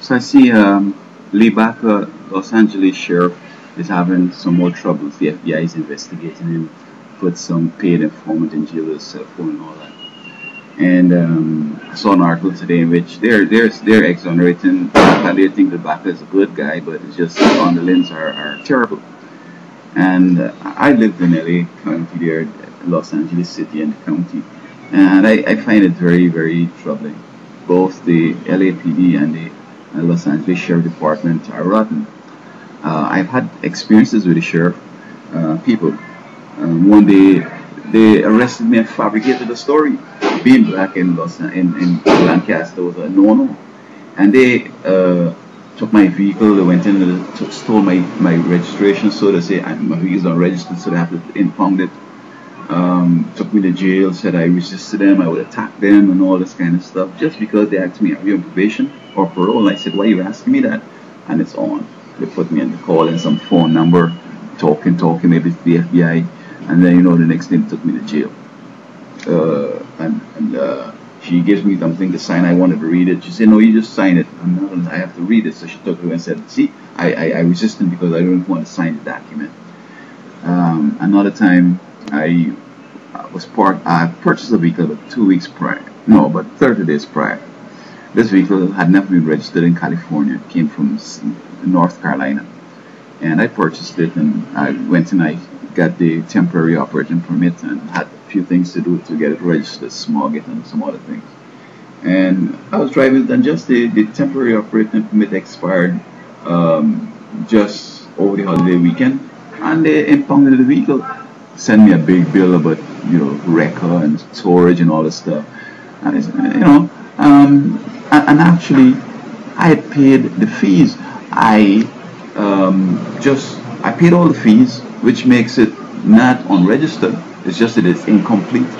So I see Lee Vaca, Los Angeles sheriff, is having some more troubles. The FBI is investigating him, put some paid informant in jail with his cell phone and all that. And I saw an article today in which they're exonerating Vaca. They think that Vaca is a good guy, but it's just the underlings are terrible. And I lived in LA County there, Los Angeles City and the county, and I find it very, very troubling. Both the LAPD and the Los Angeles Sheriff Department are rotten. I've had experiences with the sheriff people. One day they arrested me and fabricated a story. Being black in in Lancaster was a no-no, and they took my vehicle. They went in and stole my registration. So they say my vehicle's unregistered, so they have to impound it. Took me to jail. Said I resisted them. I would attack them and all this kind of stuff just because they asked me, "Are you on probation or parole?" And I said, "Why are you asking me that?" And it's on. They put me in the call in some phone number, talking. Maybe it's the FBI, and then the next day they took me to jail. She gives me something to sign. I wanted to read it. She said, "No, you just sign it." I have to read it. So she took it and said, "See, I resisted because I didn't want to sign the document." Another time, I purchased a vehicle about 2 weeks prior. No, about 30 days prior. This vehicle had never been registered in California. It came from North Carolina. And I purchased it, and I went and I got the temporary operating permit and had a few things to do to get it registered, smog it, and some other things. And I was driving it, and just the temporary operating permit expired just over the holiday weekend, and they impounded the vehicle. Sent me a big bill about wrecker and storage and all this stuff, and it's, and actually I had paid the fees. I paid all the fees, which makes it not unregistered. It's just that it's incomplete.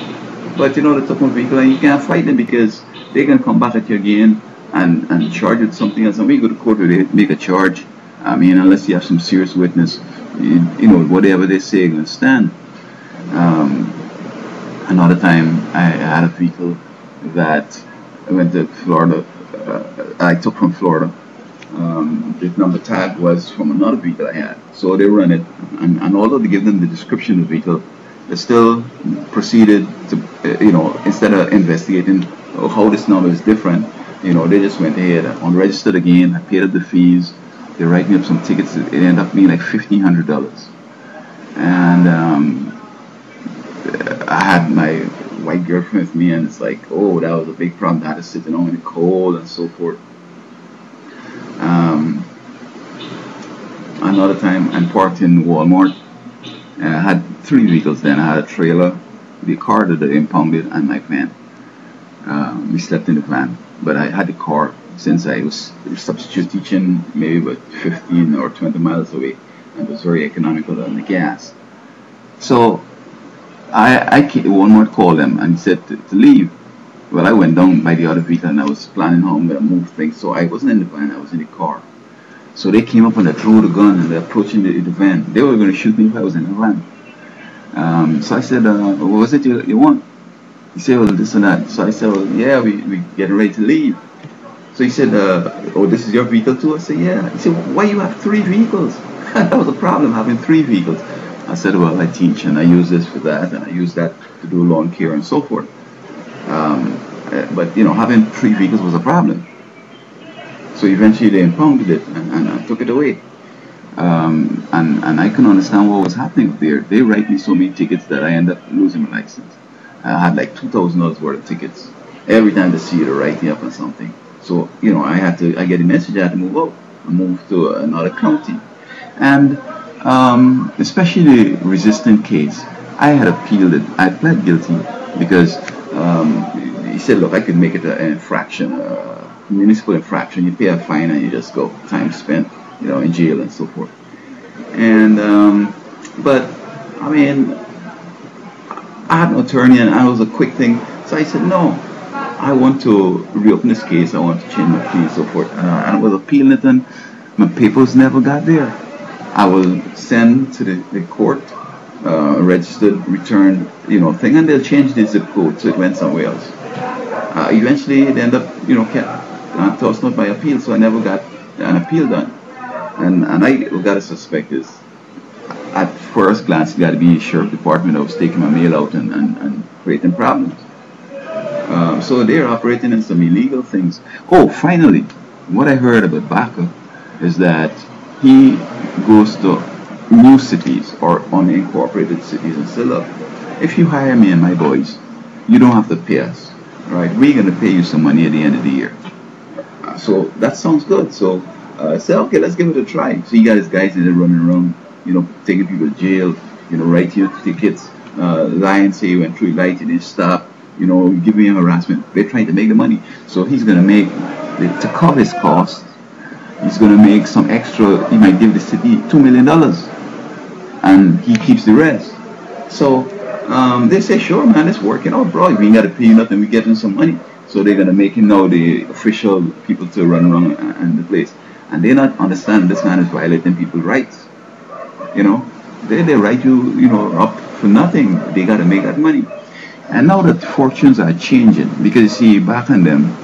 But they took my vehicle, and you can't fight them because they can come back at you again and charge you with something else. And when you go to court, they make a charge. I mean, unless you have some serious witness, whatever they say, you're going to stand. Another time, I had a vehicle that I went to Florida. I took from Florida. The number tag was from another vehicle I had. So they run it, and although they give them the description of the vehicle, they still proceeded to, instead of investigating how this number is different, they just went ahead and unregistered again. I paid up the fees. They write me up some tickets. It ended up being like $1,500. And I had my white girlfriend with me, and it's like, oh, that was a big problem. I had to sit in the cold and so forth. Another time, I parked in Walmart. I had 3 vehicles then. I had a trailer, the car that they impounded, and my van. We slept in the van, but I had the car since I was substitute teaching maybe about 15 or 20 miles away, and it was very economical on the gas. So Walmart called them and said to leave. Well, I went down by the other vehicle, and I was planning how I'm going to move things. So I wasn't in the van, I was in the car. So they came up and they drew the gun, and they're approaching the van. They were going to shoot me if I was in the van. So I said, what was it you want? He said, well, this and that. So I said, well, yeah, we getting ready to leave. So he said, oh, this is your vehicle too? I said, yeah. He said, why you have 3 vehicles? That was a problem, having 3 vehicles. I said, well, I teach, and I use this for that, and I use that to do lawn care and so forth. But having 3 vehicles was a problem. So eventually they impounded it and took it away. And I couldn't understand what was happening there. They write me so many tickets that I end up losing my license. I had like $2,000 worth of tickets. Every time they see you, they write me up on something. So I get a message. I had to move out. I moved to another county, and especially the resistant case, I had appealed it. I pled guilty because he said, look, I could make it an infraction, municipal infraction. You pay a fine and you just go. Time spent, in jail and so forth. And but I mean, I had no attorney, and it was a quick thing. So I said, no, I want to reopen this case. I want to change my plea and so forth. And I was appealing it, and my papers never got there. I was sent to the court, registered, returned, thing, and they'll change the zip code so it went somewhere else. Eventually, it ended up, tossed out my appeal, so I never got an appeal done. And I got to suspect is, at first glance, it got to be the sheriff department that was taking my mail out and creating problems. So they're operating in some illegal things. Oh, finally, what I heard about Vaca is that he goes to new cities or unincorporated cities and say, look, if you hire me and my boys, you don't have to pay us, right? We're going to pay you some money at the end of the year. So that sounds good. So I said, okay, let's give it a try. So you got his guys in there running around, taking people to jail, writing you tickets, lying, say you went through light, you didn't stop, giving him harassment. They're trying to make the money. So he's going to make, to cover his costs, he's going to make some extra, he might give the city $2 million. And he keeps the rest. So they say, sure, man, it's working out, bro. We ain't got to pay you nothing. We're getting some money. So they're going to make him now the official people to run around and the place. And they not understand this man is violating people's rights. They write you, up for nothing. They got to make that money. And now that fortunes are changing, because you see, back in them,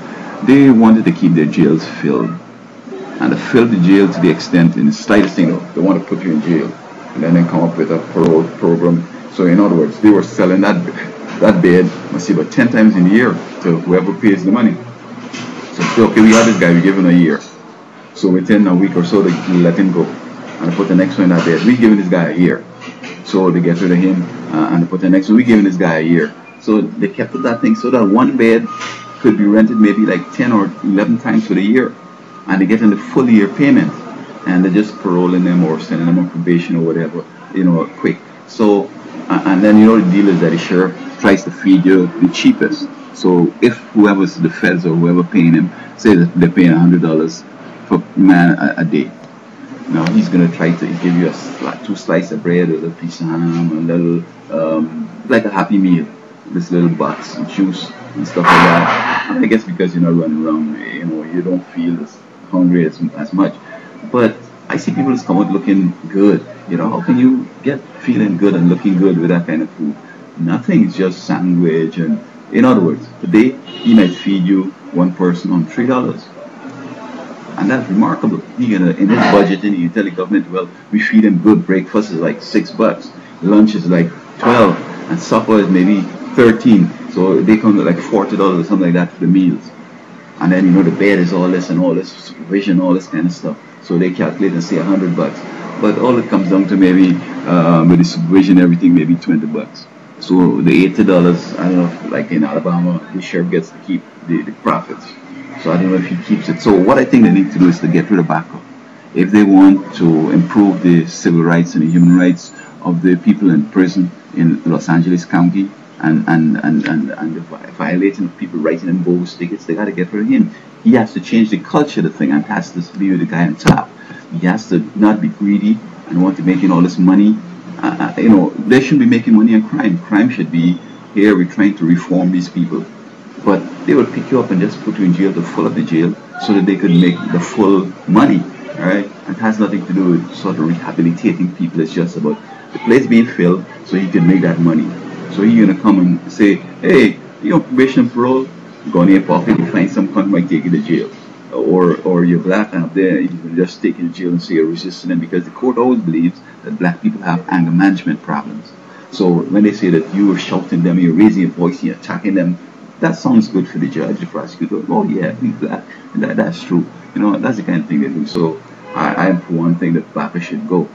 they wanted to keep their jails filled. And to fill the jail to the extent, in the slightest thing, they want to put you in jail. And then they come up with a parole program. So in other words, they were selling that bed, must see, about 10 times in a year to whoever pays the money. So okay, we got this guy, we give him a year. So within a week or so, they let him go. And they put the next one in that bed. We giving this guy a year. So they get rid of him, and they put the next one, we giving this guy a year. So they kept that thing so that one bed could be rented maybe like 10 or 11 times for the year. And they get in the full year payment. And they're just paroling them or sending them on probation or whatever, quick. So, and then the deal is that the sheriff tries to feed you the cheapest. So if whoever's the feds or whoever paying him, say that they're paying $100 for man a day. He's going to try to give you two slices of bread, a little piece of ham, a little, like a Happy Meal, this little box of juice and stuff like that. And I guess because you're not running around, you don't feel as hungry as much. But I see people just come out looking good. How can you get feeling good and looking good with that kind of food? Nothing. It's just sandwich. And in other words, today he might feed you one person on $3. And that's remarkable. In his budget, and you tell the government, well, we feed him good. Breakfast is like $6, lunch is like $12, and supper is maybe $13. So they come to like $40 or something like that for the meals. And then the bed is all this and all this supervision, all this kind of stuff. So they calculate and say $100, but all it comes down to maybe with the supervision, everything, maybe $20. So the $80, I don't know, if, like in Alabama, the sheriff gets to keep the profits. So I don't know if he keeps it. So what I think they need to do is to get rid of Vaca. If they want to improve the civil rights and the human rights of the people in prison in Los Angeles County, and violating people writing in bogus tickets, they got to get rid of him. He has to change the culture of the thing and has to be with the guy on top. He has to not be greedy and want to make all this money. They shouldn't be making money on crime. Crime should be, here we're trying to reform these people. But they would pick you up and just put you in jail to fill up the jail so that they could make the full money. All right? It has nothing to do with sort of rehabilitating people. It's just about the place being filled so he can make that money. So he's going to come and say, hey, probation and parole, go in your pocket, you find some cunt might take you to jail. Or you're black and up there, you can just take you to jail and say you're resisting them, because the court always believes that black people have anger management problems. So when they say that you are shouting them, you're raising your voice, you're attacking them, that sounds good for the judge, the prosecutor. Oh yeah, he's black. That's true. That's the kind of thing they do. So I am for one thing that Vaca should go.